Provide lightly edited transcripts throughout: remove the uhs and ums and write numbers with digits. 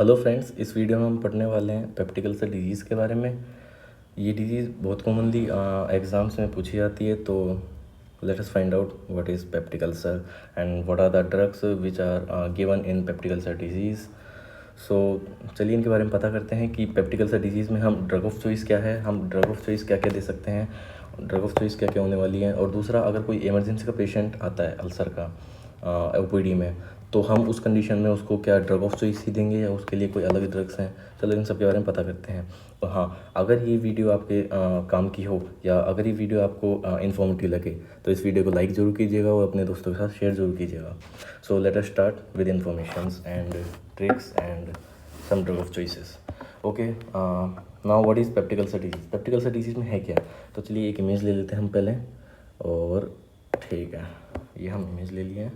Hello friends, इस video में हम पढ़ने वाले हैं पेप्टिक अल्सर डिजीज़ के बारे में। ये डिजीज़ बहुत कॉमनली एग्ज़ाम्स में पूछी जाती है, तो let us find out what is peptic ulcer and what are the drugs which are given in peptic ulcer disease. So चलिए इनके बारे में पता करते हैं कि पेप्टिक अल्सर डिजीज़ में हम ड्रग ऑफ चॉइस क्या है, हम ड्रग ऑफ चॉइस क्या क्या दे सकते हैं, ड्रग ऑफ चॉइस क्या क्या होने वाली है। और दूसरा, अगर कोई इमरजेंसी का पेशेंट आता है अल्सर का ओपीडी में, तो हम उस कंडीशन में उसको क्या ड्रग ऑफ चॉइस ही देंगे या उसके लिए कोई अलग ड्रग्स हैं। चलो इन सब के बारे में पता करते हैं। तो हाँ, अगर ये वीडियो आपके काम की हो या अगर ये वीडियो आपको इन्फॉर्मेटिव लगे तो इस वीडियो को लाइक ज़रूर कीजिएगा और अपने दोस्तों के साथ शेयर ज़रूर कीजिएगा। So let us start with informations and tricks and some drug of choices. Okay, now what is peptic ulcer disease. Peptic ulcer disease में है क्या, तो चलिए एक इमेज ले लेते हैं हम पहले। और ठीक है, ये हम इमेज ले लिए हैं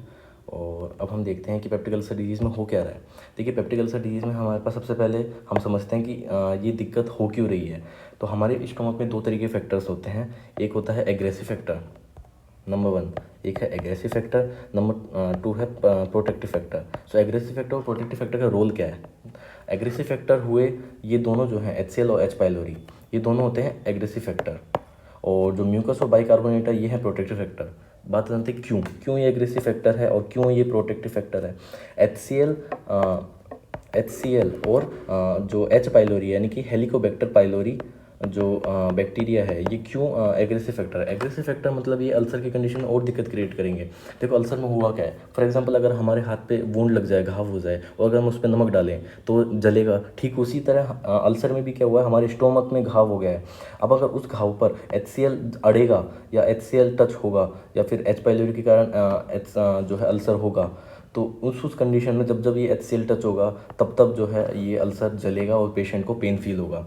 और अब हम देखते हैं कि पेप्टिक अल्सर डिजीज़ में हो क्या रहा है। देखिए, पेप्टिक अल्सर डिजीज़ में हमारे पास सबसे पहले हम समझते हैं कि ये दिक्कत हो क्यों रही है। तो हमारे स्टोमक में दो तरीके फैक्टर्स होते हैं। एक होता है एग्रेसिव फैक्टर, नंबर 1। एक है एग्रेसिव फैक्टर, नंबर 2 है प्रोटेक्टिव फैक्टर। सो एग्रेसिव फैक्टर और प्रोटेक्टिव फैक्टर का रोल क्या है। एग्रेसिव फैक्टर हुए ये दोनों जो हैं HCl और H पाइलोरी, ये दोनों होते हैं एग्रेसिव फैक्टर। और जो म्यूकस और बाइकार्बोनेट है ये है प्रोटेक्टिव फैक्टर। बात जानते हैं क्यों ये एग्रेसिव फैक्टर है और क्यों ये प्रोटेक्टिव फैक्टर है। HCl और जो H पाइलोरी यानी कि हेलिकोबैक्टर पाइलोरी जो बैक्टीरिया है, ये क्यों एग्रेसिव फैक्टर है। एग्रेसिव फैक्टर मतलब ये अल्सर की कंडीशन में और दिक्कत क्रिएट करेंगे। देखो, अल्सर में हुआ क्या है, फॉर एग्जांपल अगर हमारे हाथ पे वुंड लग जाए, घाव हो जाए और अगर हम उस पर नमक डालें तो जलेगा। ठीक उसी तरह अल्सर में भी क्या हुआ है, हमारे स्टोमक में घाव हो गया है। अब अगर उस घाव पर HCl अड़ेगा या HCl टच होगा या फिर H पाइलोरी के कारण जो है अल्सर होगा, तो उस कंडीशन में जब जब ये HCl टच होगा तब जो है ये अल्सर जलेगा और पेशेंट को पेन फील होगा।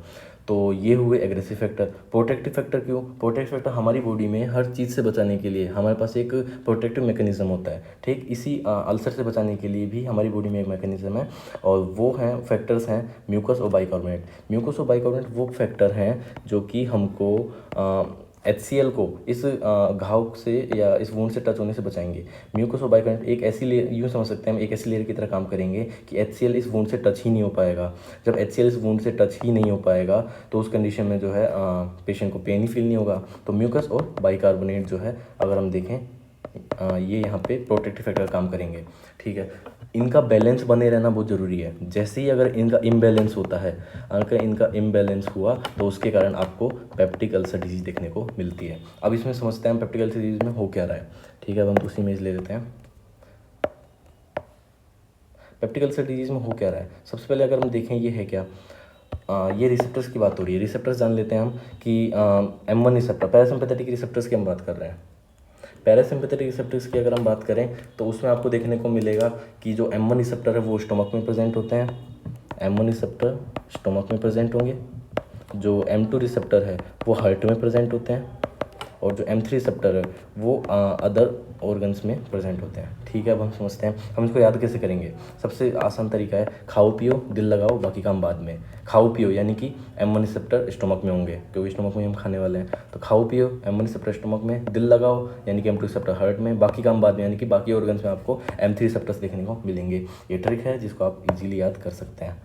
तो ये हुए एग्रेसिव फैक्टर। प्रोटेक्टिव फैक्टर क्यों, प्रोटेक्टिव फैक्टर हमारी बॉडी में हर चीज़ से बचाने के लिए हमारे पास एक प्रोटेक्टिव मैकेनिज्म होता है। ठीक इसी अल्सर से बचाने के लिए भी हमारी बॉडी में एक मैकेनिज्म है और वो हैं फैक्टर्स हैं म्यूकस और बाइकार्बोनेट। म्यूकस और बाइकार्बोनेट वो फैक्टर हैं जो कि हमको HCl को इस घाव से या इस वुंड से टच होने से बचाएंगे। म्यूकस और बाइकार्बोनेट एक ऐसी लेयर, यूँ समझ सकते हैं हम, एक ऐसी लेयर की तरह काम करेंगे कि HCl इस वुंड से टच ही नहीं हो पाएगा। जब HCl इस वुंड से टच ही नहीं हो पाएगा तो उस कंडीशन में जो है पेशेंट को पेन ही फील नहीं होगा। तो म्यूकस और बाइकार्बोनेट जो है, अगर हम देखें ये यहाँ पे प्रोटेक्टिव फैक्टर काम करेंगे। ठीक है, इनका बैलेंस बने रहना बहुत ज़रूरी है। जैसे ही अगर इनका इम्बैलेंस होता है, अगर इनका इम्बैलेंस हुआ तो उसके कारण आपको पेप्टिक अल्सर डिजीज़ देखने को मिलती है। अब इसमें समझते हैं हम पेप्टिक अल्सर डिजीज़ में हो क्या रहा है। ठीक है, अब हम दूसरी इमेज ले लेते हैं। पेप्टिक अल्सर डिजीज़ में हो क्या रहा है, सबसे पहले अगर हम देखें ये है क्या, ये रिसेप्टर्स की बात हो रही है। रिसेप्टर्स जान लेते हैं हम कि M1 रिसेप्टर, पैरासिम्पैथेटिक रिसेप्टर्स की हम बात कर रहे हैं। पैरासिम्पैथेटिक रिसेप्टर्स की अगर हम बात करें तो उसमें आपको देखने को मिलेगा कि जो M1 रिसेप्टर है वो स्टोमक में प्रेजेंट होते हैं। M1 रिसेप्टर स्टोमक में प्रेजेंट होंगे। जो M2 रिसेप्टर है वो हार्ट में प्रेजेंट होते हैं और जो M3 रिसेप्टर है वो अदर ऑर्गन्स में प्रेजेंट होते हैं। ठीक है, अब हम समझते हैं हम इसको याद कैसे करेंगे। सबसे आसान तरीका है, खाओ पियो दिल लगाओ बाकी काम बाद में। खाओ पियो यानी कि M1 रिसेप्टर स्टोमक में होंगे क्योंकि स्टोमक में हम खाने वाले हैं। तो खाओ पियो M1 रिसेप्टर स्टोमक में, दिल लगाओ यानी कि M2 रिसेप्टर हार्ट में, बाकी काम बाद में यानी कि बाकी ऑर्गन्स में आपको M3 रिसेप्टर्स देखने को मिलेंगे। ये ट्रिक है जिसको आप इजीली याद कर सकते हैं।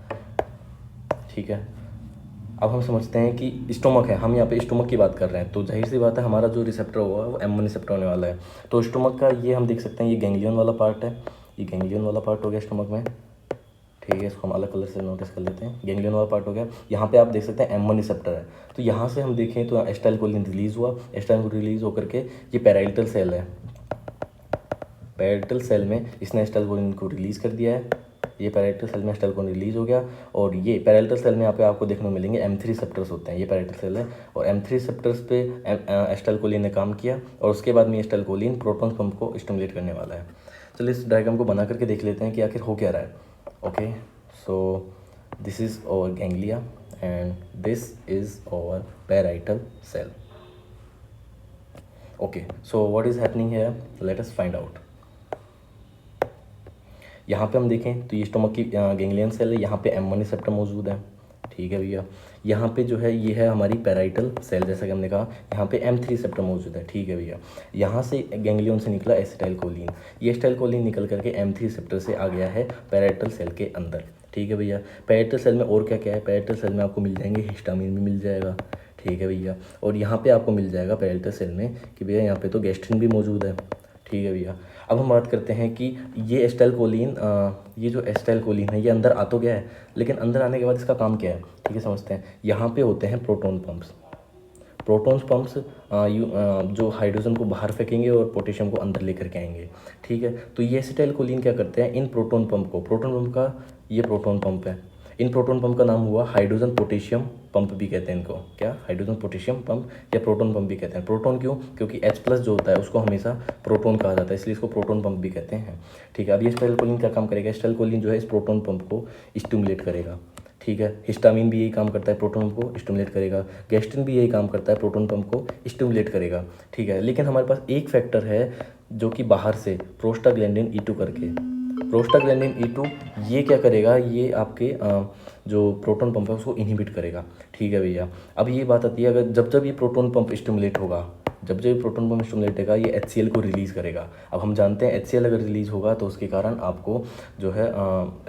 ठीक है, अब हम समझते हैं कि स्टोमक है, हम यहाँ पे स्टोमक की बात कर रहे हैं तो जाहिर सी बात है हमारा जो रिसेप्टर होगा वो M1 रिसेप्टर होने वाला है। तो स्टोमक का ये हम देख सकते हैं, ये गैंग्लियन वाला पार्ट है, ये गैंग्लियन वाला पार्ट हो गया स्टोमक में। ठीक है, इसको हम अलग कलर से नोटिस कर लेते हैं। गैंग्लियन वाला पार्ट हो गया। यहाँ पे आप देख सकते हैं M1 रिसेप्टर है। तो यहाँ से हम देखें तो एसिटाइलकोलिन रिलीज़ हुआ, एसिटाइलकोलिन रिलीज़ होकर के ये पैराइटल सेल है, पैराइटल सेल में इसने एसिटाइलकोलिन को रिलीज़ कर दिया है। ये पैराइटल सेल में एसिटाइलकोलिन रिलीज़ हो गया और ये पैराइटल सेल में यहाँ पे आपको देखने को मिलेंगे M3 रिसेप्टर्स होते हैं। ये पैराइटल सेल है और M3 रिसेप्टर्स पे एसिटाइलकोलिन ने काम किया और उसके बाद में एसिटाइलकोलिन प्रोटॉन पंप को स्टिमुलेट करने वाला है। चलिए इस डायग्राम को बना करके देख लेते हैं कि आखिर हो क्या रहा है। Okay, so this is our ganglia and this is our parietal cell. Okay, so what is happening here, let us find out. यहाँ पे हम देखें तो ये स्टोमक की गैंग्लियन सेल है, यहाँ पे M1 रिसेप्टर मौजूद है। ठीक है भैया, यहाँ पे जो है ये है हमारी पैराइटल सेल, जैसा कि हमने कहा यहाँ पे M3 रिसेप्टर मौजूद है। ठीक है भैया, यहाँ से गैंग्लियन से निकला एसिटाइलकोलिन, ये एसिटाइलकोलिन निकल करके M3 रिसेप्टर से आ गया है पैराइटल सेल के अंदर। ठीक है भैया। पैरेटल सेल में और क्या क्या है, पैरेटल सेल में आपको मिल जाएंगे हिस्टामिन भी मिल जाएगा, ठीक है भैया। और यहाँ पे आपको मिल जाएगा पैरेटल सेल में कि भैया यहाँ पे तो गैस्ट्रिन भी मौजूद है, ठीक है भैया। अब हम बात करते हैं कि ये एस्टाइलकोलिन, ये जो एस्टाइलकोलिन है ये अंदर आ तो गया है, लेकिन अंदर आने के बाद इसका काम क्या है, ठीक है, समझते हैं। यहाँ पे होते हैं प्रोटॉन पंप्स। प्रोटॉन पंप्स जो हाइड्रोजन को बाहर फेंकेंगे और पोटेशियम को अंदर लेकर के आएंगे, ठीक है। तो ये एसिटाइलकोलिन क्या करते हैं, इन प्रोटॉन पंप को, प्रोटॉन पंप का ये प्रोटॉन पंप है, इन प्रोटॉन पंप का नाम हुआ हाइड्रोजन पोटेशियम पंप भी कहते हैं इनको, क्या, हाइड्रोजन पोटेशियम पंप या प्रोटॉन पंप भी कहते हैं। प्रोटॉन क्यों, क्योंकि H+ जो होता है उसको हमेशा प्रोटॉन कहा जाता है, इसलिए इसको प्रोटॉन पंप भी कहते हैं, ठीक है। अब ये एसिटाइलकोलिन क्या काम करेगा, एसिटाइलकोलिन जो है इस प्रोटॉन पंप को स्टिमुलेट करेगा, ठीक है। हिस्टामिन भी यही काम करता है, प्रोटॉन पंप को स्टिमुलेट करेगा। गैस्ट्रिन भी यही काम करता है, प्रोटॉन पंप को स्टिमुलेट करेगा, ठीक है। लेकिन हमारे पास एक फैक्टर है जो कि बाहर से प्रोस्टाग्लैंडिन E2 करके, प्रोस्टाग्लैंडिन E2 ये क्या करेगा, ये आपके जो प्रोटॉन पंप है उसको इनहिबिट करेगा, ठीक है भैया। अब ये बात आती है, अगर जब जब ये प्रोटॉन पंप स्टिमुलेट होगा, जब जब प्रोटॉन पंप स्टिमुलेट होगा ये HCl को रिलीज़ करेगा। अब हम जानते हैं HCl अगर रिलीज़ होगा तो उसके कारण आपको जो है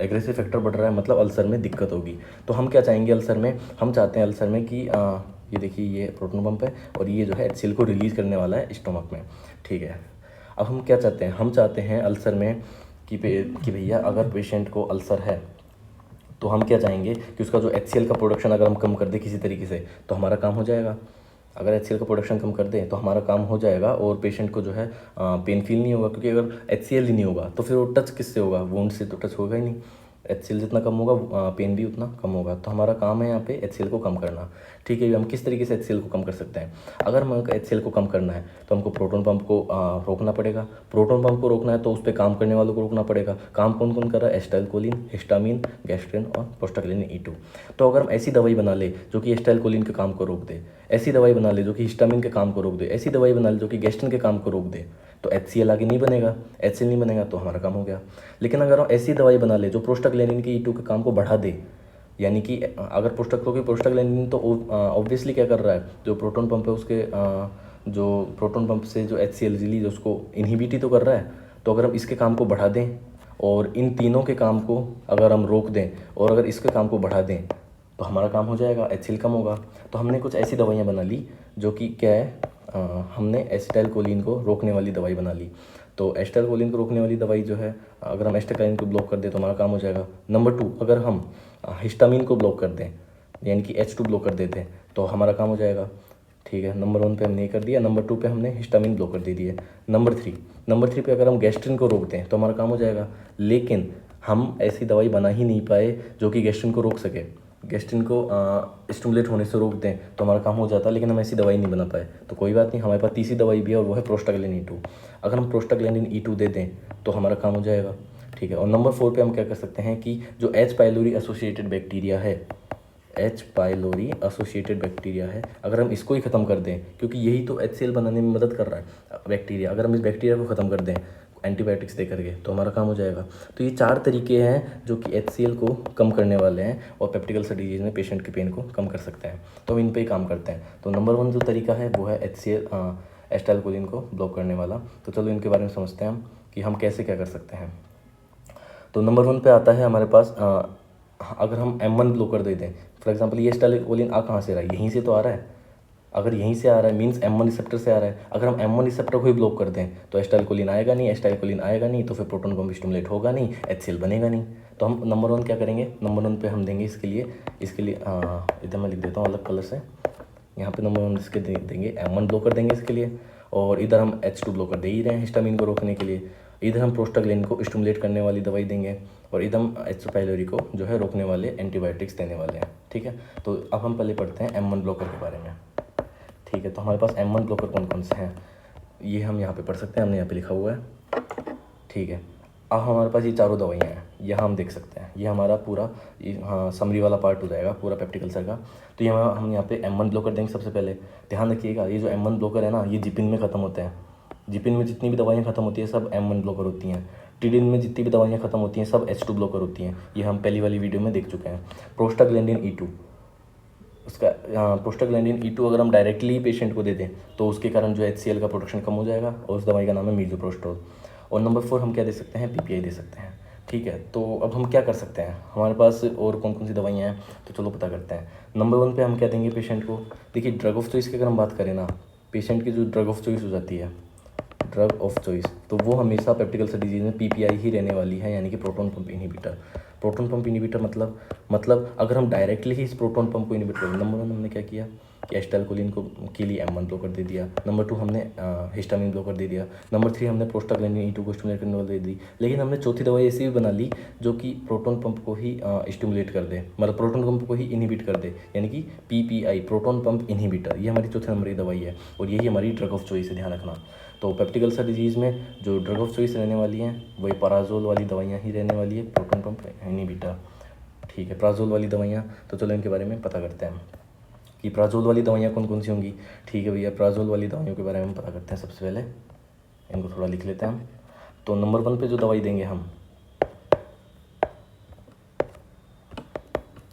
एग्रेसिव फैक्टर बढ़ रहा है, मतलब अल्सर में दिक्कत होगी। तो हम क्या चाहेंगे अल्सर में, हम चाहते हैं अल्सर में कि ये देखिए ये प्रोटॉन पंप है और ये जो है HCl को रिलीज़ करने वाला है स्टोमक में, ठीक है। अब हम क्या चाहते हैं, हम चाहते हैं अल्सर में कि भैया अगर पेशेंट को अल्सर है तो हम क्या चाहेंगे कि उसका जो HCl का प्रोडक्शन अगर हम कम कर दें किसी तरीके से तो हमारा काम हो जाएगा। अगर HCl का प्रोडक्शन कम कर दें तो हमारा काम हो जाएगा और पेशेंट को जो है पेन फील नहीं होगा, क्योंकि अगर HCl ही नहीं होगा तो फिर वो टच किससे होगा, वुंड से तो टच होगा ही नहीं। HCl जितना कम होगा पेन भी उतना कम होगा। तो हमारा काम है यहाँ पे HCl को कम करना, ठीक है। हम किस तरीके से HCl को कम कर सकते हैं, अगर हमें HCl को कम करना है तो हमको प्रोटॉन पंप को रोकना पड़ेगा। प्रोटॉन पंप को रोकना है तो उस पर काम करने वालों को रोकना पड़ेगा। काम कौन कौन कर रहा है, एसिटाइलकोलिन, हिस्टामिन, गैस्ट्रिन और प्रोस्टाग्लैंडिन E2। तो अगर हम ऐसी दवाई बना ले जो कि एसिटाइलकोलिन के काम को रोक दे, ऐसी दवाई बना ले जो कि हिस्टामिन के काम को रोक दे, ऐसी दवाई बना ले जो कि गैस्ट्रिन के काम को रोक दे, तो HCl आगे नहीं बनेगा। HCl नहीं बनेगा तो हमारा काम हो गया। लेकिन अगर हम ऐसी दवाई बना ले जो प्रोस्टाग्लैंडिन के E2 के काम को बढ़ा दे, यानी कि अगर प्रोस्टाग्लैंडिन तो ऑब्वियसली क्या कर रहा है, जो प्रोटॉन पंप है उसके जो प्रोटॉन पंप से जो HCl रिलीज उसको इनहिबिट ही तो कर रहा है। तो अगर हम इसके काम को बढ़ा दें और इन तीनों के काम को अगर हम रोक दें और अगर इसके काम को बढ़ा दें तो हमारा काम हो जाएगा, HCl कम होगा। तो हमने कुछ ऐसी दवाइयाँ बना ली जो कि क्या है, हमने एसिटाइलकोलिन को रोकने वाली दवाई बना ली। तो एसिटाइलकोलिन को रोकने वाली दवाई जो है, अगर हम एसिटाइलकोलिन को ब्लॉक कर दें तो हमारा काम हो जाएगा। नंबर 2, अगर हम हिस्टामिन को ब्लॉक कर दें यानी कि H2 ब्लॉक कर देते हैं तो हमारा काम हो जाएगा, ठीक है। नंबर 1 पे हमने ये कर दिया, नंबर 2 पे हमने हिस्टामिन ब्लॉक कर दे दिए। नंबर 3 पे अगर हम गैस्ट्रिन को रोक दें तो हमारा काम हो जाएगा। लेकिन हम ऐसी दवाई बना ही नहीं पाए जो कि गैस्ट्रिन को रोक सके, गैस्ट्रिन को स्टिमुलेट होने से रोक दें तो हमारा काम हो जाता, लेकिन हम ऐसी दवाई नहीं बना पाए। तो कोई बात नहीं, हमारे पास तीसरी दवाई भी है और वो है प्रोस्टाग्लैंडिन E2। अगर हम प्रोस्टाग्लैंडिन E2 दे दें तो हमारा काम हो जाएगा, ठीक है। और नंबर 4 पे हम क्या कर सकते हैं कि जो H. पाइलोरी एसोसिएटेड बैक्टीरिया है, H. पाइलोरी एसोसिएटेड बैक्टीरिया है, अगर हम इसको ही ख़त्म कर दें, क्योंकि यही तो HCl बनाने में मदद कर रहा है बैक्टीरिया, अगर हम इस बैक्टीरिया को ख़त्म कर दें एंटीबायोटिक्स दे करके तो हमारा काम हो जाएगा। तो ये 4 तरीके हैं जो कि HCl को कम करने वाले हैं और पेप्टिक अल्सर डिजीज़ में पेशेंट के पेन को कम कर सकते हैं। तो हम इन पे ही काम करते हैं। तो नंबर 1 जो तरीका है वो है HCl एसिटाइलकोलिन को ब्लॉक करने वाला। तो चलो इनके बारे में समझते हैं हम कि हम कैसे क्या कर सकते हैं। तो नंबर 1 पे आता है हमारे पास, अगर हम M1 ब्लॉकर दे दें, फॉर एग्जांपल ये एसिटाइलकोलिन आ कहाँ से रहा है, यहीं से तो आ रहा है। अगर यहीं से आ रहा है मीन्स M1 रिसेप्टर से आ रहा है। अगर हम M1 रिसेप्टर को ही ब्लॉक कर दें तो एसिटाइलकोलिन आएगा नहीं, एसिटाइलकोलिन आएगा नहीं तो फिर प्रोटॉन पंप स्टिमुलेट होगा नहीं, HCl बनेगा नहीं। तो हम नंबर 1 क्या करेंगे, नंबर 1 पे हम देंगे इसके लिए इधर मैं लिख देता हूँ अलग कलर से, यहाँ पे नंबर 1 इसके देंगे M1 ब्लॉकर देंगे इसके लिए, और इधर हम H2 ब्लॉकर दे ही रहे हैं हिस्टामिन को रोकने के लिए। इधर हम प्रोस्टाग्लैंडिन को स्टिमुलेट करने वाली दवाई देंगे और इधर हम H. पाइलोरी को जो है रोकने वाले एंटीबायोटिक्स देने वाले हैं, ठीक है। तो अब हम पहले पढ़ते हैं M1 ब्लॉकर के बारे में, ठीक है। तो हमारे पास M1 ब्लॉकर कौन कौन से हैं ये हम यहाँ पे पढ़ सकते हैं, हमने यहाँ पे लिखा हुआ है, ठीक है। अब हमारे पास ये चारों दवाइयाँ हैं, यहाँ हम देख सकते हैं, ये हमारा पूरा समरी वाला पार्ट हो जाएगा पूरा पेप्टिक अल्सर का। तो यहाँ हम यहाँ पे M1 ब्लॉकर देंगे सबसे पहले। ध्यान रखिएगा ये जो M1 ब्लॉकर है ना, ये जिपिन में ख़त्म होते हैं। जिपिन में जितनी भी दवाइयाँ ख़त्म होती है सब M1 ब्लॉकर होती हैं। टिडिन में जितनी भी दवाइयाँ ख़त्म होती हैं सब H2 ब्लॉकर होती हैं। ये हम पहली वाली वीडियो में देख चुके हैं। प्रोस्टाग्लैंडिन E2, उसका प्रोस्टाग्लैंडिन E2 अगर हम डायरेक्टली पेशेंट को दे दें तो उसके कारण जो HCl का प्रोडक्शन कम हो जाएगा और उस दवाई का नाम है मीजोप्रोस्टोल। और नंबर 4 हम क्या दे सकते हैं, PPI दे सकते हैं। ठीक है, तो अब हम क्या कर सकते हैं, हमारे पास और कौन कौन सी दवाइयाँ हैं, तो चलो पता करते हैं। नंबर 1 पे हम क्या देंगे पेशेंट को। देखिए ड्रग ऑफ चॉइस की अगर हम बात करें ना, पेशेंट की जो ड्रग ऑफ चॉइस हो जाती है, ड्रग ऑफ चॉइस, तो वो हमेशा पेप्टिक अल्सर डिजीज़ में पीपीआई ही रहने वाली है, यानी कि proton pump inhibitor. Proton pump inhibitor मतलब अगर हम डायरेक्टली ही इस प्रोटॉन पंप को इनहिबिट करें, नंबर 1 हमने क्या किया कि एसिटाइलकोलिन को के लिए M1 ब्लॉकर दे दिया, नंबर 2 हमने हिस्टामिन ब्लॉकर दे दिया, नंबर 3 हमने प्रोस्टाग्लैंडिन E2 को स्टिमुलेट करने वाला दे दी। लेकिन हमने चौथी दवाई ऐसी भी बना ली जो कि प्रोटॉन पंप को ही स्टिमुलेट कर दे, मतलब प्रोटॉन पंप को ही इनहिबिट कर दे, यानी कि पीपीआई, प्रोटॉन पंप इनहिबिटर। ये हमारी चौथे नंबर की दवाई है और यही हमारी ड्रग ऑफ चॉइस है, ध्यान रखना। तो पेप्टिक अल्सर डिजीज़ में जो ड्रग ऑफ चॉइस रहने वाली हैं वही प्राजोल वाली दवाइयाँ ही रहने वाली है, प्रोटॉन पंप इनहिबिटर। ठीक है, प्राजोल वाली दवाइयाँ, तो चलो इनके बारे में पता करते हैं कि प्राजोल वाली दवाइयाँ कौन कौन सी होंगी। ठीक है भैया, प्राजोल वाली दवाइयों के बारे में हम पता करते हैं। सबसे पहले इनको थोड़ा लिख लेते हैं हम। तो नंबर 1 पे जो दवाई देंगे हम,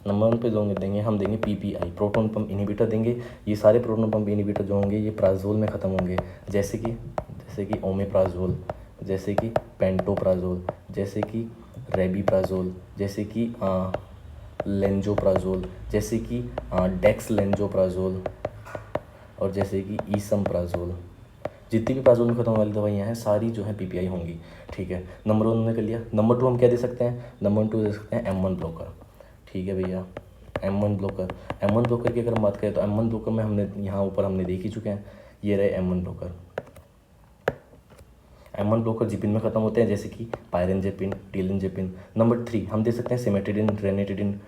नंबर 1 पे जो देंगे हम देंगे पीपीआई, प्रोटॉन पंप इनहिबिटर देंगे। ये सारे प्रोटॉन पंप इनहिबिटर जो होंगे ये प्राजोल में ख़त्म होंगे, जैसे कि ओमेप्राजोल, जैसे कि पेंटोप्राजोल, जैसे कि रेबीप्राजोल, जैसे कि लेंजोप्राजोल, जैसे कि डेक्सलेंजोप्राजोल, और जैसे कि ईसमप्राजोल। जितनी भी प्राजोल में खत्म वाली दवाइयाँ हैं सारी जो है पीपीआई होंगी। ठीक है, नंबर 1 हमने कर लिया। नंबर 2 हम क्या दे सकते हैं, नंबर 2 दे सकते हैं M1 ब्लॉकर। ठीक है भैया, M1 ब्लॉकर। M1 ब्लॉकर की अगर हम बात करें तो M1 ब्लॉकर में हमने यहाँ ऊपर हमने देख ही चुके हैं, ये रहे M1 ब्लॉकर। M1 ब्लॉकर जिपिन में ख़त्म होते हैं, जैसे कि पायरेनजेपिन, टीलेंजेपिन। नंबर 3 हम दे सकते हैं सिमेटिडिन, रेनिटिडिन,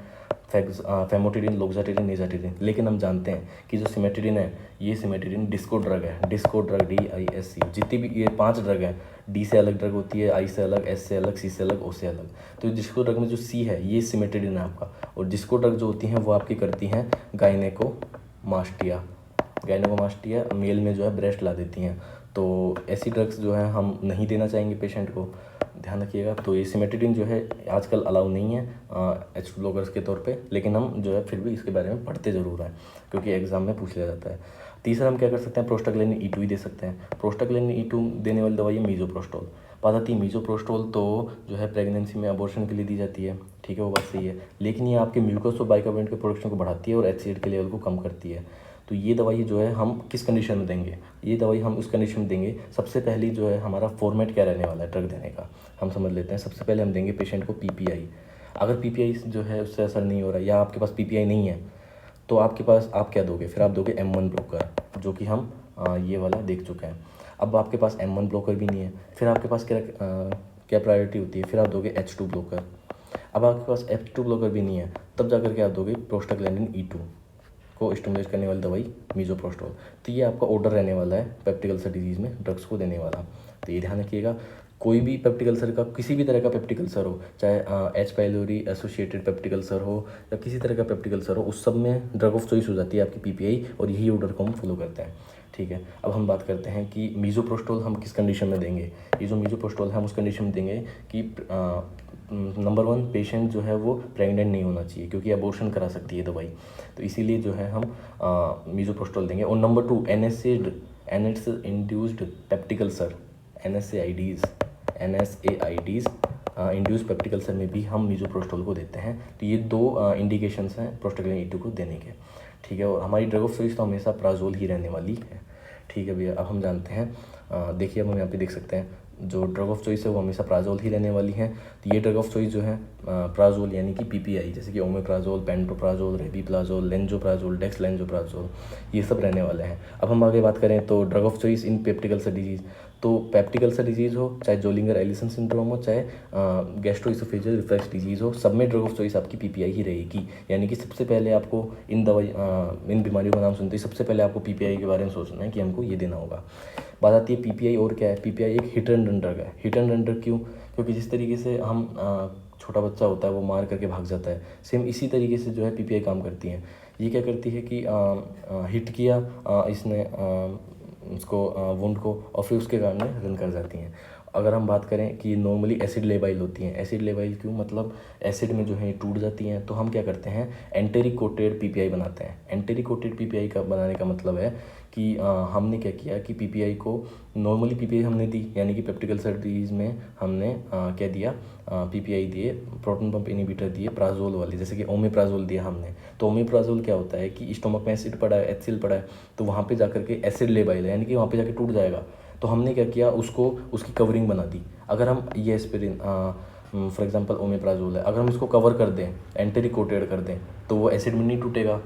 फेमोटिडिन, लोक्साटिडिन, निजाटिडिन। लेकिन हम जानते हैं कि जो सिमेटिडिन है ये सिमेटिडिन डिस्को ड्रग है, डिस्को ड्रग DISC। जितनी भी ये 5 ड्रग हैं, D से अलग ड्रग होती है, I से अलग, S से अलग, C से अलग, O से अलग। तो डिस्को ड्रग में जो C है ये सिमेटिडिन है आपका, और डिस्को ड्रग जो होती हैं वो आपकी करती हैं गायनेकोमास्टिया। गायनेकोमास्टिया मेल में जो है ब्रेस्ट ला देती हैं। तो ऐसी ड्रग्स जो है हम नहीं देना चाहेंगे पेशेंट को, ध्यान रखिएगा। तो ये सिमेटिडिन जो है आजकल अलाउ नहीं है H2 ब्लॉकर्स के तौर पे, लेकिन हम जो है फिर भी इसके बारे में पढ़ते ज़रूर हैं क्योंकि एग्जाम में पूछ लिया जाता है। तीसरा हम क्या कर सकते हैं, प्रोस्टाग्लैंडिन E2 ही दे सकते हैं। प्रोस्टाग्लैंडिन E2 देने वाली दवाई है मीजोप्रोस्टोल। बात आती है मीजोप्रोस्टोल तो जो है प्रेगनेंसी में अबॉर्शन के लिए दी जाती है, ठीक है वो बात सही है, लेकिन ये आपके म्यूकस और बाइकार्बोनेट के प्रोडक्शन को बढ़ाती है और HCl के लेवल को कम करती है। तो ये दवाई जो है हम किस कंडीशन में देंगे, ये दवाई हम उस कंडीशन में देंगे, सबसे पहली जो है हमारा फॉर्मेट क्या रहने वाला है ड्रग देने का, हम समझ लेते हैं। सबसे पहले हम देंगे पेशेंट को पीपीआई। अगर पीपीआई जो है उससे असर नहीं हो रहा है या आपके पास पीपीआई नहीं है तो आपके पास आप क्या दोगे, फिर आप दोगे M1 ब्लॉकर, जो कि हम ये वाला देख चुके हैं। अब आपके पास M1 ब्लॉकर भी नहीं है, फिर आपके पास क्या प्रायोरिटी होती है, फिर आप दोगे H2 ब्लॉकर। अब आपके पास H2 ब्लॉकर भी नहीं है, तब जाकर के आप दोगे प्रोस्टाग्लैंडिन E2 को स्टिमुलेट करने वाली दवाई मीजोप्रोस्टोल। तो ये आपका ऑर्डर रहने वाला है पेप्टिक अल्सर डिजीज़ में ड्रग्स को देने वाला। तो ये ध्यान रखिएगा, कोई भी पेप्टिक अल्सर का, किसी भी तरह का पेप्टिक अल्सर हो, चाहे H. Pylori associated peptic ulcer हो या किसी तरह का पेप्टिक अल्सर हो, उस सब में ड्रग ऑफ चॉइस हो जाती है आपकी पीपीआई, और यही ऑर्डर को हम फॉलो करते हैं। ठीक है, अब हम बात करते हैं कि मीजोप्रोस्टोल हम किस कंडीशन में देंगे। ये जो मीजोप्रोस्टोल है हम उस कंडीशन में देंगे कि नंबर 1 पेशेंट जो है वो प्रेग्नेंट नहीं होना चाहिए, क्योंकि अबॉर्शन करा सकती है दवाई, तो इसीलिए जो है हम मीजोप्रोस्टोल देंगे। और number 2 NS induced peptic ulcer, NSAIDs induced peptic ulcer में भी हम मीजोप्रोस्टोल को देते हैं। तो ये 2 इंडिकेशंस हैं प्रोस्टाग्लैंडिन E2 को देने के। ठीक है, और हमारी ड्रग ऑफ चॉइस तो हमेशा प्राजोल ही रहने वाली है। ठीक है भैया, अब हम जानते हैं, देखिए अब हम यहाँ पे देख सकते हैं जो ड्रग ऑफ चॉइस है वो हमेशा प्राजोल ही रहने वाली है। तो ये ड्रग ऑफ चॉइस जो है प्राजोल यानी कि पीपीआई, जैसे कि ओमेप्राजोल, पेंटोप्राजोल, रेबीप्राजोल, लेंजोप्राजोल, डेक्सलेंजोप्राजोल, ये सब रहने वाले हैं। अब हम आगे बात करें तो drug of choice in peptic ulcer disease, तो पेप्टिक अल्सर डिजीज़ हो, चाहे जोलिंगर एलिसन सिंड्रोम हो, चाहे गैस्ट्रोइसोफेजियल रिफ्लक्स डिजीज़ हो, सब में ड्रग ऑफ चॉइस आपकी पीपीआई ही रहेगी। यानी कि सबसे पहले आपको इन बीमारियों का नाम सुनते ही सबसे पहले आपको पीपीआई के बारे में सोचना है कि हमको ये देना होगा। बात आती है पीपीआई और क्या है, पीपीआई एक हिट एंड रन ड्रग है। हिट एंड रन ड्रग क्यों, क्योंकि जिस तरीके से हम छोटा बच्चा होता है वो मार करके भाग जाता है, सेम इसी तरीके से जो है पीपीआई काम करती है। ये क्या करती है कि हिट किया इसने उसको वुंड को, और फिर उसके कारण रन कर जाती हैं। अगर हम बात करें कि नॉर्मली एसिड लेबाइल होती हैं, एसिड लेबाइल क्यों, मतलब एसिड में जो है टूट जाती हैं, तो हम क्या करते हैं एंटेरिक कोटेड पीपीआई बनाते हैं। एंटेरिक कोटेड पीपीआई का बनाने का मतलब है कि हमने क्या किया कि पीपीआई को नॉर्मली पीपीआई हमने दी, यानी कि पेप्टिक अल्सर डिजीज़ में हमने क्या दिया, पीपीआई दिए, प्रोटॉन पंप इनहिबिटर दिए प्राजोल वाले, जैसे कि ओमेप्राजोल दिया हमने। तो ओमेप्राजोल क्या होता है कि स्टोमक में एसिड पड़ा है, HCl पड़ा है, तो वहाँ पे जाकर के एसिड लेबाइल है, यानी कि वहाँ पे जाके टूट जाएगा। तो हमने क्या किया, उसको उसकी कवरिंग बना दी। अगर हम ये एस्पिरिन फॉर एग्जांपल ओमेप्राजोल है, अगर हम इसको कवर कर दें, एंटेरिक कोटेड कर दें, तो वो एसिड में नहीं टूटेगा।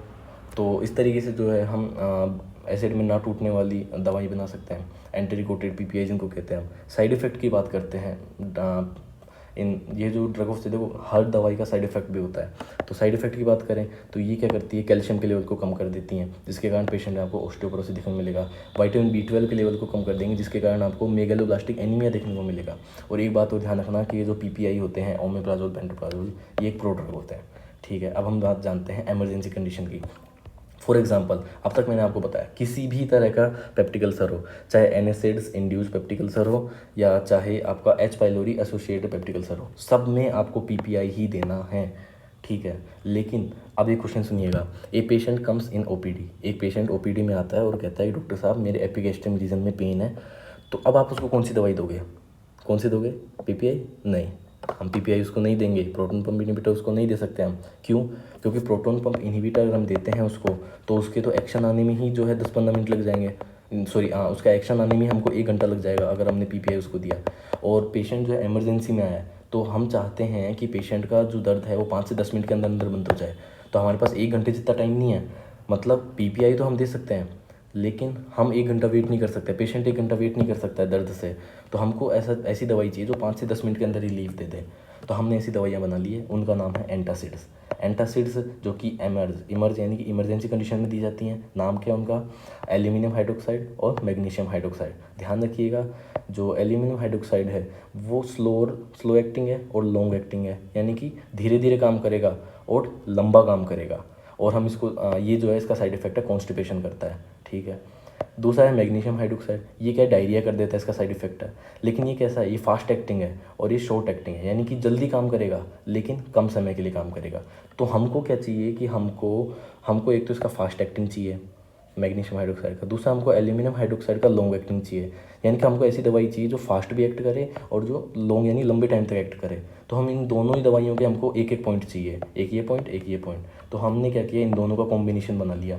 तो इस तरीके से जो है हम एसिड में ना टूटने वाली दवाई बना सकते हैं, एंटेरिक कोटेड पीपीआई जिनको कहते हैं हम। साइड इफ़ेक्ट की बात करते हैं, इन ये जो ड्रग ऑफ देखो हर दवाई का साइड इफ़ेक्ट भी होता है। तो साइड इफ़ेक्ट की बात करें तो ये क्या करती है, कैल्शियम के लेवल को कम कर देती हैं, जिसके कारण पेशेंट में आपको ऑस्टियोपोरोसिस देखने को मिलेगा। विटामिन B12 के लेवल को कम कर देंगे, जिसके कारण आपको मेगालोब्लास्टिक एनीमिया देखने को मिलेगा। और एक बात और ध्यान रखना कि ये जो पीपीआई होते हैं, ओमेप्राजोल, पेंटोप्राजोल, ये एक प्रोड्रग होते हैं। ठीक है, अब हम बात जानते हैं इमरजेंसी कंडीशन की। फॉर एग्जाम्पल, अब तक मैंने आपको बताया किसी भी तरह का पेप्टिक अल्सर हो, चाहे एनएसिड्स इंड्यूस पेप्टिक अल्सर हो या चाहे आपका H pylori associated peptic ulcer हो, सब में आपको पीपीआई ही देना है। ठीक है, लेकिन अब एक क्वेश्चन सुनिएगा। A patient comes in OPD, एक पेशेंट ओपीडी में आता है और कहता है डॉक्टर साहब मेरे एपिगैस्ट्रियम रीजन में पेन है। तो अब आप उसको कौन सी दवाई दोगे, कौन सी दोगे, पीपीआई? नहीं, हम पीपीआई उसको नहीं देंगे, प्रोटॉन पंप इनहिबिटर उसको नहीं दे सकते हम। क्यों? क्योंकि प्रोटॉन पंप इनहिबिटर अगर हम देते हैं उसको, तो उसके तो एक्शन आने में ही जो है 10-15 मिनट लग जाएंगे, सॉरी उसका एक्शन आने में हमको 1 घंटा लग जाएगा अगर हमने पीपीआई उसको दिया। और पेशेंट जो है इमरजेंसी में आया है, तो हम चाहते हैं कि पेशेंट का जो दर्द है वो 5 से 10 मिनट के अंदर अंदर बंद हो जाए। तो हमारे पास 1 घंटे जितना टाइम नहीं है। मतलब पीपीआई तो हम दे सकते हैं, लेकिन हम 1 घंटा वेट नहीं कर सकते, पेशेंट 1 घंटा वेट नहीं कर सकता है दर्द से। तो हमको ऐसी दवाई चाहिए जो 5 से 10 मिनट के अंदर रिलीफ दे दे। तो हमने ऐसी दवाइयाँ बना ली है, उनका नाम है एंटासिड्स। एंटासिड्स जो कि इमर्ज यानी कि इमरजेंसी कंडीशन में दी जाती हैं। नाम क्या है उनका, एल्यूमिनियम हाइड्रोक्साइड और मैग्नीशियम हाइड्रोक्साइड। ध्यान रखिएगा, जो एल्यूमिनियम हाइड्रोक्साइड है वो स्लो एक्टिंग है और लॉन्ग एक्टिंग है, यानी कि धीरे धीरे काम करेगा और लंबा काम करेगा। और हम इसको ये जो है इसका साइड इफेक्ट है कॉन्स्टिपेशन करता है। ठीक है, दूसरा है मैग्नीशियम हाइड्रोक्साइड, ये क्या डायरिया कर देता है, इसका साइड इफेक्ट है। लेकिन ये कैसा है, ये फास्ट एक्टिंग है और ये शॉर्ट एक्टिंग है, यानी कि जल्दी काम करेगा लेकिन कम समय के लिए काम करेगा। तो हमको क्या चाहिए कि हमको एक तो इसका फास्ट एक्टिंग चाहिए मैग्नीशियम हाइड्रोक्साइड का, दूसरा हमको एल्यूमिनियम हाइड्रोक्साइड का लॉन्ग एक्टिंग चाहिए। यानी कि हमको ऐसी दवाई चाहिए जो फास्ट भी एक्ट करे और जो लॉन्ग यानी लंबे टाइम तक एक्ट करे। तो हम इन दोनों ही दवाइयों के हमको एक एक पॉइंट चाहिए, एक ये पॉइंट एक ये पॉइंट। तो हमने क्या किया, इन दोनों का कॉम्बिनेशन बना लिया,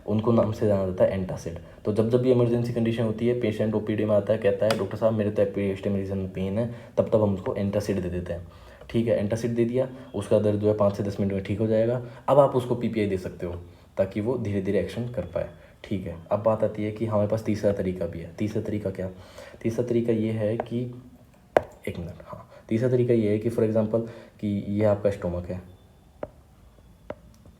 उनको नाम से जाना जाता है एंटासिड। तो जब भी इमरजेंसी कंडीशन होती है, पेशेंट ओपीडी में आता है, कहता है डॉक्टर साहब मेरे तो एपिगैस्ट्रियम रीजन में पेन है, तब हम उसको एंटासिड दे देते हैं। ठीक है, एंटासिड दे दिया, उसका दर्द जो है 5 से 10 मिनट में ठीक हो जाएगा। अब आप उसको पीपीआई दे सकते हो ताकि वो धीरे धीरे एक्शन कर पाए। ठीक है, अब बात आती है कि हमारे पास तीसरा तरीका भी है। तीसरा तरीका क्या, तीसरा तरीका ये है कि एक मिनट, हाँ, तीसरा तरीका ये है कि फॉर एग्जांपल कि ये आपका स्टोमक है।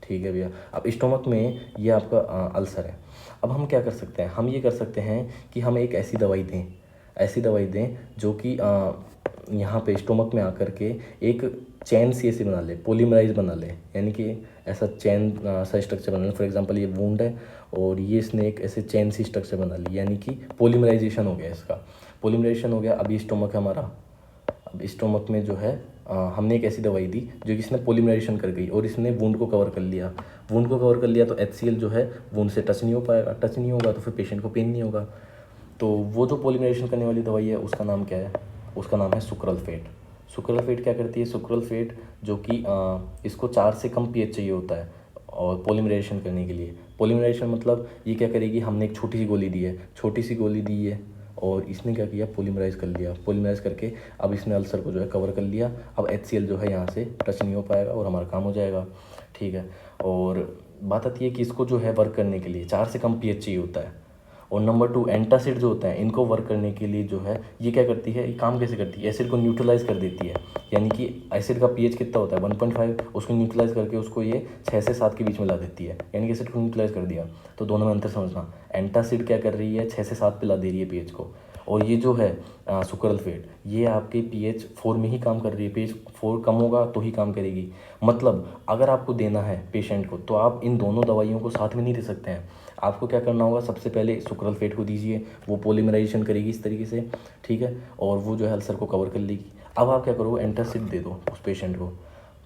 ठीक है भैया, अब स्टोमक में ये आपका अल्सर है। अब हम क्या कर सकते हैं, हम ये कर सकते हैं कि हम एक ऐसी दवाई दें जो कि यहाँ पे स्टोमक में आकर के एक चैन सी ऐसी बना ले, पॉलीमराइज बना ले, यानी कि ऐसा चैन सा स्ट्रक्चर बना ले। फॉर एग्जांपल ये वुंड है और ये इसने एक ऐसे चैन सी स्ट्रक्चर बना ली, यानी कि पॉलीमराइजेशन हो गया इसका। पॉलीमराइजेशन हो गया, अब ये स्टोमक है हमारा। अब स्टोमक में जो है हमने एक ऐसी दवाई दी जो कि इसने पॉलीमराइजेशन कर गई और इसने वुंड को कवर कर लिया। वुंड को कवर कर लिया तो HCl जो है वुंड से टच नहीं हो पाएगा, टच नहीं होगा तो फिर पेशेंट को पेन नहीं होगा। तो वो जो पॉलीमराइजेशन करने वाली दवाई है उसका नाम क्या है, उसका नाम है सुक्रलफेट। सुक्रलफेट क्या करती है, सुक्रलफेट जो कि इसको 4 से कम pH चाहिए होता है और पॉलीमराइजेशन करने के लिए। पॉलीमराइजेशन मतलब ये क्या करेगी, हमने एक छोटी सी गोली दी है और इसने क्या किया, पॉलीमराइज़ कर लिया। पॉलीमराइज़ करके अब इसने अल्सर को जो है कवर कर लिया। अब HCl जो है यहाँ से टच नहीं हो पाएगा और हमारा काम हो जाएगा। ठीक है, और बात आती है कि इसको जो है वर्क करने के लिए 4 से कम pH चाहिए होता है। और नंबर 2 एंटासिड जो होता है, इनको वर्क करने के लिए जो है ये क्या करती है, ये काम कैसे करती है, एसिड को न्यूट्रलाइज कर देती है। यानी कि एसिड का pH कितना होता है 1.5, उसको न्यूट्रलाइज करके उसको ये 6 से 7 के बीच में ला देती है, यानी कि एसिड को न्यूट्रलाइज कर दिया। तो दोनों में अंतर समझना, एंटासिड क्या कर रही है, 6 से 7 पे ला दे रही है pH को, और ये जो है सुक्रलफेट, ये आपके pH 4 में ही काम कर रही है। pH 4 कम होगा तो ही काम करेगी। मतलब अगर आपको देना है पेशेंट को तो आप इन दोनों दवाइयों को साथ में नहीं दे सकते हैं। आपको क्या करना होगा, सबसे पहले सुक्रलफेट को दीजिए, वो पॉलीमराइजेशन करेगी इस तरीके से, ठीक है, और वो जो है अल्सर को कवर कर लेगी। अब आप क्या करो, एंटासिड दे दो उस पेशेंट को,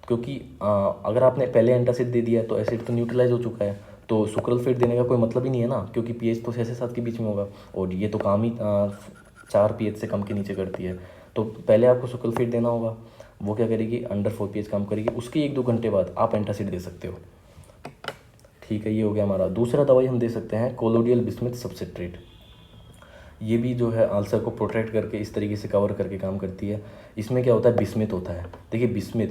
क्योंकि अगर आपने पहले एंटासिड दे दिया तो एसिड तो न्यूट्रलाइज हो चुका है, तो सुक्रलफेट देने का कोई मतलब ही नहीं है ना, क्योंकि pH तो 6 से 7 के बीच में होगा और ये तो काम ही 4 pH से कम के नीचे करती है। तो पहले आपको सुक्रलफेट देना होगा, वो क्या करेगी, अंडर 4 pH काम करेगी। उसके 1-2 घंटे बाद आप एंटासिड दे सकते हो। ठीक है, ये हो गया हमारा। दूसरा दवाई हम दे सकते हैं कोलोडियल बिस्मिथ सब्सिट्रेट। ये भी जो है अल्सर को प्रोटेक्ट करके इस तरीके से कवर करके काम करती है। इसमें क्या होता है, बिस्मिथ होता है। देखिए bismuth,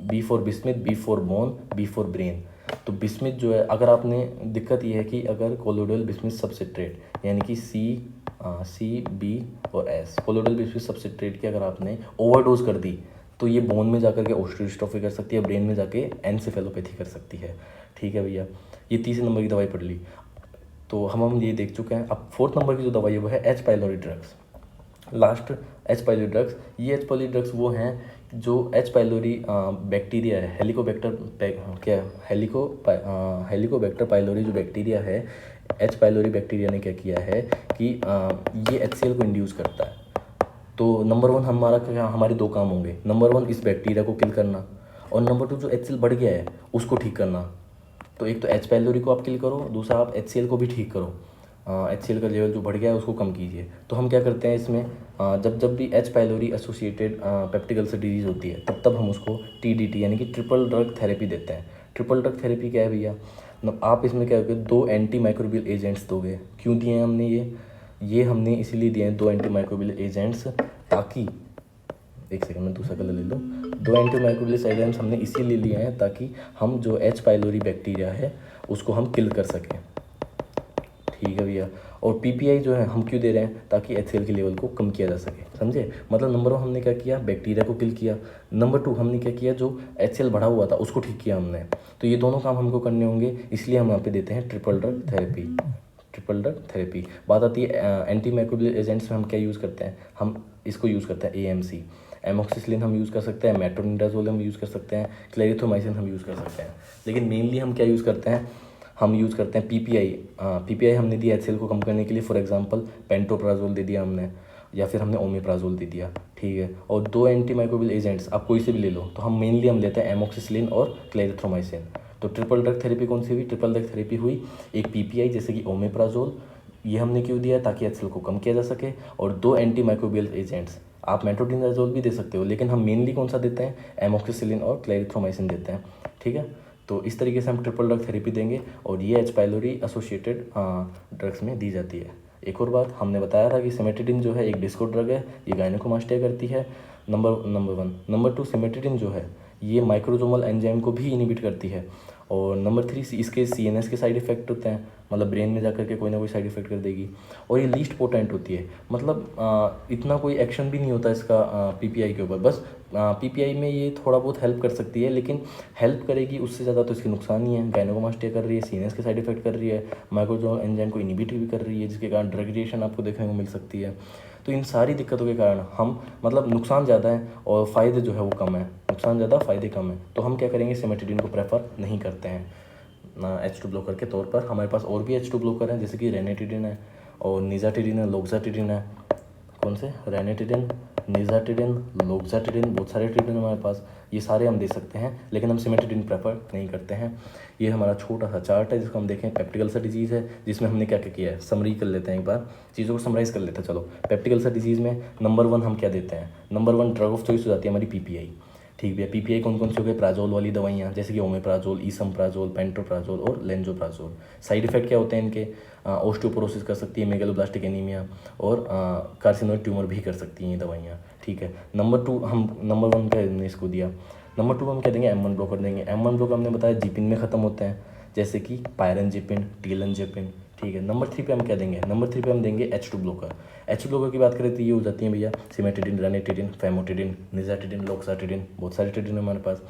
B for bismuth, B for bone, B for brain. तो बिस्मिथ जो है, अगर आपने, दिक्कत ये है कि अगर कोलोडियल बिस्मिथ सब्सिट्रेट यानी कि सी बी और एस, कोलोडियल बिस्मिथ सब्सिट्रेट की अगर आपने ओवरडोज कर दी तो ये बोन में जाकर के ऑस्टियोडिस्ट्रोफी कर सकती है, ब्रेन में जाके एनसेफेलोपैथी कर सकती है। ठीक है भैया, ये तीसरे नंबर की दवाई पढ़ ली। तो हम ये देख चुके हैं। अब 4th नंबर की जो दवाई है वो है H pylori drugs. Last H pylori drugs, ये एच पाइलोरी ड्रग्स वो हैं जो एच पाइलोरी बैक्टीरिया है, हेलिकोबैक्टर पाइलोरी जो बैक्टीरिया है, एच पाइलोरी बैक्टीरिया ने क्या किया है कि ये HCl को इंड्यूस करता है। तो नंबर 1 हमारे 2 काम होंगे। नंबर 1 इस बैक्टीरिया को किल करना, और नंबर 2 जो HCl बढ़ गया है उसको ठीक करना। तो एक तो एच पाइलोरी को आप किल करो, दूसरा आप HCl को भी ठीक करो। HCl का लेवल जो बढ़ गया है उसको कम कीजिए। तो हम क्या करते हैं इसमें, जब भी H pylori associated peptic ulcer disease होती है तब हम उसको TDT यानी कि ट्रिपल ड्रग थेरेपी देते हैं। ट्रिपल ड्रग थेरेपी क्या है भैया, आप इसमें क्या करोगे, 2 एंटी माइक्रोबियल एजेंट्स दोगे। क्यों दिए हैं हमने ये हमने इसीलिए दिए हैं 2 एंटी माइक्रोबियल एजेंट्स, ताकि, एक सेकंड में दूसरा कलर ले लो। 2 एंटी माइक्रोबियल एजेंट्स हमने इसीलिए लिए हैं ताकि हम जो एच पाइलोरी बैक्टीरिया है उसको हम किल कर सकें। ठीक है भैया, और PPI जो है हम क्यों दे रहे हैं, ताकि HCl के लेवल को कम किया जा सके। समझे, मतलब नंबर 1 हमने क्या किया, बैक्टीरिया को किल किया। नंबर 2 हमने क्या किया, जो HCl बढ़ा हुआ था उसको ठीक किया हमने। तो ये दोनों काम हमको करने होंगे, इसलिए हम यहाँ पे देते हैं triple drug therapy. Triple drug therapy. बात आती है एंटी माइक्रोबियल एजेंट्स में हम क्या यूज़ करते हैं, हम इसको यूज़ करते हैं AMC, एमोक्सिसिलिन हम यूज़ कर सकते हैं, मेट्रोनिडाजोल हम यूज़ कर सकते हैं, क्लेरिथ्रोमाइसिन हम यूज़ कर सकते हैं। लेकिन मेनली हम क्या यूज़ करते हैं, हम यूज़ करते हैं PPI हमने दिया HCl को कम करने के लिए। फॉर एग्जांपल पेंटोप्राजोल दे दिया हमने, या फिर हमने ओमेप्राजोल दे दिया। ठीक है, और 2 एंटी माइक्रोबियल एजेंट्स आप कोई से भी ले लो, तो हम मेनली हम लेते हैं एमोक्सिसिलिन और क्लेरिथ्रोमाइसिन। तो ट्रिपल ड्रग थेरेपी कौन सी हुई, ट्रिपल ड्रग थेरेपी हुई एक PPI जैसे कि ओमेप्राजोल, ये हमने क्यों दिया, ताकि HCl को कम किया जा सके, और 2 एंटी माइक्रोबियल एजेंट्स, आप मेट्रोनिडाजोल भी दे सकते हो, लेकिन हम मेनली कौन सा देते हैं, एमोक्सिसिलिन और क्लेरिथ्रोमाइसिन देते हैं। ठीक है, तो इस तरीके से हम ट्रिपल ड्रग थेरेपी देंगे, और ये एच पाइलोरी एसोसिएटेड ड्रग्स में दी जाती है। एक और बात, हमने बताया था कि सिमेटिडिन जो है एक डिस्को ड्रग है, ये गायनेकोमास्टिया करती है। नंबर 1। नंबर 2, सिमेटिडिन जो है ये माइक्रोजोमल एंजाइम को भी इनिबिट करती है। और नंबर 3, इसके CNS के साइड इफ़ेक्ट होते हैं, मतलब ब्रेन में जाकर के कोई ना कोई साइड इफ़ेक्ट कर देगी। और ये लीस्ट पोटेंट होती है, मतलब इतना कोई एक्शन भी नहीं होता इसका PPI के ऊपर। बस PPI में ये थोड़ा बहुत हेल्प कर सकती है, लेकिन हेल्प करेगी, उससे ज़्यादा तो इसके नुकसान ही है। गायनेकोमास्टिया कर रही है, CNS के साइड इफ़ेक्ट कर रही है, माइक्रोजोमल एंजाइम को इनिबिट भी कर रही है, जिसके कारण ड्रग रिएक्शन आपको देखने को मिल सकती है। तो इन सारी दिक्कतों के कारण हम, मतलब नुकसान ज़्यादा है और फ़ायदे जो है वो कम है, नुकसान ज़्यादा फ़ायदे कम है। तो हम क्या करेंगे, सिमेटिडिन को प्रेफर नहीं करते हैं H2 ब्लॉकर के तौर पर। हमारे पास और भी H2 ब्लॉकर हैं, जैसे कि रेनेटिडिन है और निज़ाटिडिन है, लोक्साटिडिन है। कौन से, रेनेटिडिन, निज़ाटिडिन, लोक्साटिडिन, बहुत सारे ट्रीटमेंट हमारे पास, ये सारे हम दे सकते हैं, लेकिन हम सिमेटिडिन प्रेफर नहीं करते हैं। ये हमारा छोटा सा चार्ट है जिसको हम देखें। पेप्टिक अल्सर डिजीज़ है, जिसमें हमने क्या क्या किया है, समरी कर लेते हैं, एक बार चीज़ों को समराइज़ कर लेते हैं। चलो, पेप्टिक अल्सर डिजीज़ में नंबर 1 हम क्या देते हैं, नंबर 1 ड्रग ऑफ चॉइस हो जाती है हमारी PPI। ठीक है, PPI कौन कौन सी हो गई, प्राजोल वाली दवाइयाँ जैसे कि ओमेप्राजोल, ईसमप्राजोल, पेंटोप्राजोल और लेंजोप्राजोल। साइड इफेक्ट क्या होते हैं इनके, ऑस्टियोपोरोसिस कर सकती है, मेगालोब्लास्टिक एनीमिया और कार्सिनोइड ट्यूमर भी कर सकती हैं ये दवाइयाँ। ठीक है, नंबर 2 हम, नंबर 1 का हमने इसको दिया। नंबर 2 हम क्या देंगे, M1 ब्लॉकर देंगे। M1 ब्लॉकर हमने बताया जिपिन में ख़त्म होते हैं, जैसे कि पायरनजिपिन, टीलनजिपिन। ठीक है, नंबर 3 पे हम क्या देंगे, नंबर 3 पे हम देंगे H2 ब्लॉकर। H2 ब्लॉकर की बात करें तो ये हो जाती है भैया सिमेटिडिन, रेनेटिडिन, फेमोटिडिन, निज़ाटिडिन, लोक्साटिडिन, बहुत सारे टिडिन है हमारे पास।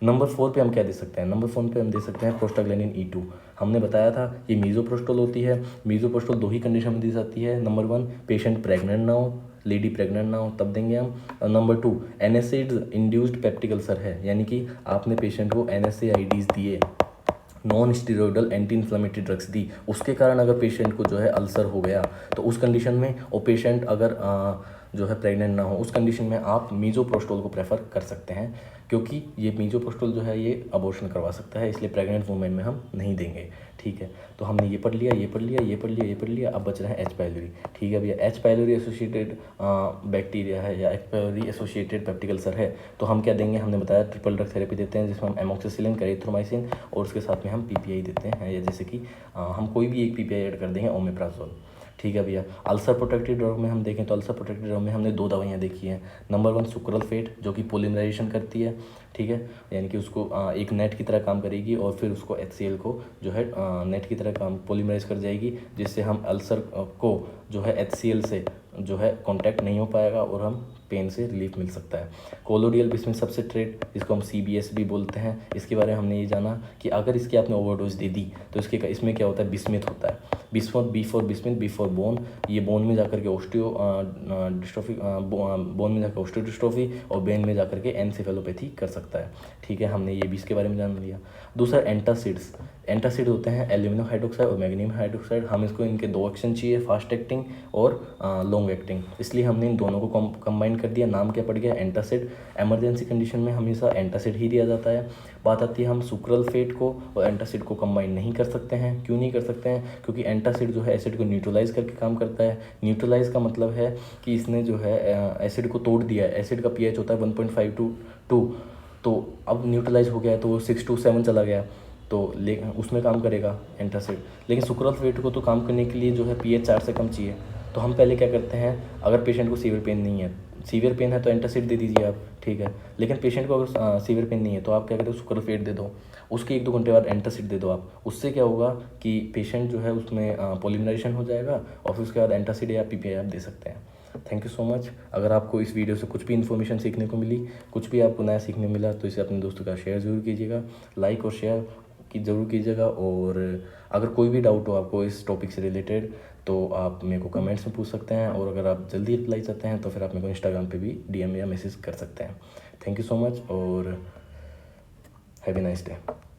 नंबर 4 पे हम क्या दे सकते हैं, नंबर 4 पे हम दे सकते हैं प्रोस्टाग्लैंडिन E2। हमने बताया था ये मीज़ोप्रोस्टोल होती है। मीज़ोप्रोस्टोल 2 ही कंडीशन में दी जाती है। नंबर 1, पेशेंट प्रेग्नेंट ना हो, लेडी प्रेग्नेंट ना हो तब देंगे हम। Number 2, NSAIDs induced peptic ulcer है, यानी कि आपने पेशेंट को एनएसएआईडीज़ दिए, non steroidal anti inflammatory drugs दी, उसके कारण अगर पेशेंट को जो है अल्सर हो गया तो उस कंडीशन में, और पेशेंट अगर जो है प्रेग्नेंट ना हो, उस कंडीशन में आप मीज़ोप्रोस्टोल को प्रेफर कर सकते हैं, क्योंकि ये मीज़ोप्रोस्टोल जो है ये अबॉर्शन करवा सकता है, इसलिए प्रेग्नेंट वुमेन में हम नहीं देंगे। ठीक है, तो हमने ये पढ़ लिया, ये पढ़ लिया, ये पढ़ लिया, ये पढ़ लिया, अब बच रहा है एच पाइलोरी। ठीक है भैया, एच पाइलोरी एसोसिएटेड बैक्टीरिया है या H pylori associated peptic ulcer है, तो हम क्या देंगे, हमने बताया ट्रिपल ड्रग थेरेपी देते हैं, जिसमें हम एमोक्सिसिलिन, कैरिथ्रोमाइसिन और उसके साथ में हम पीपीआई देते हैं, या जैसे कि हम कोई भी एक पीपीआई ऐड कर देंगे, ओमेप्राजोल। ठीक है भैया, अल्सर प्रोटेक्टिव ड्रग में हम देखें तो अल्सर प्रोटेक्टिव ड्रग में हमने 2 दवाइयाँ देखी हैं। नंबर 1 सुक्रलफेट, जो कि पोलिमराइजेशन करती है। ठीक है, यानी कि उसको एक नेट की तरह काम करेगी और फिर उसको HCl को जो है नेट की तरह काम पोलिमराइज कर जाएगी, जिससे हम अल्सर को जो है HCl से जो है कांटेक्ट नहीं हो पाएगा और हम पेन से रिलीफ मिल सकता है। कोलोडियल बिस्मिन सब्सट्रेट, जिसको हम CBS भी बोलते हैं, इसके बारे में हमने ये जाना कि अगर इसकी आपने ओवरडोज दे दी तो इसमें क्या होता है, बिस्मिथ होता है। बिस्मुथ, बिस्मिथ बिफोर बोन, ये बोन में जाकर के ऑस्टियो डिस्ट्रोफी, बोन में जाकर ऑस्टियो डिस्ट्रोफी और ब्रेन में जाकर के एनसेफेलोपैथी कर सकता है। ठीक है, हमने ये भी इसके बारे में जान लिया। दूसरा एंटासिड्स, एंटासिड होते हैं एल्यूमिनो हाइड्रोक्साइड और मैग्नीशियम हाइड्रोक्साइड। हम इसको इनके 2 एक्शन चाहिए, फास्ट एक्टिंग और लॉन्ग एक्टिंग, इसलिए हमने इन दोनों को कंबाइन कर दिया। नाम क्या पड़ गया, एंटासिड। एमरजेंसी कंडीशन में हमेशा एंटासिड ही दिया जाता है। बात आती है हम सुक्रलफेट को और एंटासिड को कंबाइन नहीं कर सकते हैं। क्यों नहीं कर सकते हैं, क्योंकि एंटासिड जो है एसिड को न्यूट्रलाइज करके काम करता है। न्यूट्रलाइज का मतलब है कि इसने जो है एसिड को तोड़ दिया है। एसिड का pH होता है 1.5 to 2, तो अब न्यूट्रलाइज हो गया है तो वो 6 to 7 चला गया, तो उसमें काम करेगा एंटासिड। लेकिन सुक्रलफेट को तो काम करने के लिए जो है pH 4 से कम चाहिए। तो हम पहले क्या करते हैं, अगर पेशेंट को सीवियर पेन नहीं है, सीवियर पेन है तो एंटासिड दे दीजिए आप। ठीक है, लेकिन पेशेंट को अगर सीवियर पेन नहीं है तो आप क्या करते हो, सुक्रलफेट दे दो, उसके 1-2 घंटे बाद एंटासिड दे दो आप। उससे क्या होगा कि पेशेंट जो है उसमें पोलिमराइजेशन हो जाएगा और फिर उसके बाद एंटासिड या पीपीआई आप दे सकते हैं। Thank you so much. अगर आपको इस वीडियो से कुछ भी इन्फॉर्मेशन सीखने को मिली, कुछ भी आपको नया सीखने मिला, तो इसे अपने दोस्तों का शेयर ज़रूर कीजिएगा, लाइक और शेयर की ज़रूर कीजिएगा। और अगर कोई भी डाउट हो आपको इस टॉपिक से रिलेटेड तो आप मेरे को कमेंट्स में पूछ सकते हैं, और अगर आप जल्दी रिप्लाई चाहते हैं तो फिर आप मेरे को इंस्टाग्राम पे भी DM या मैसेज कर सकते हैं। थैंक यू सो मच और हैव ए नाइस डे।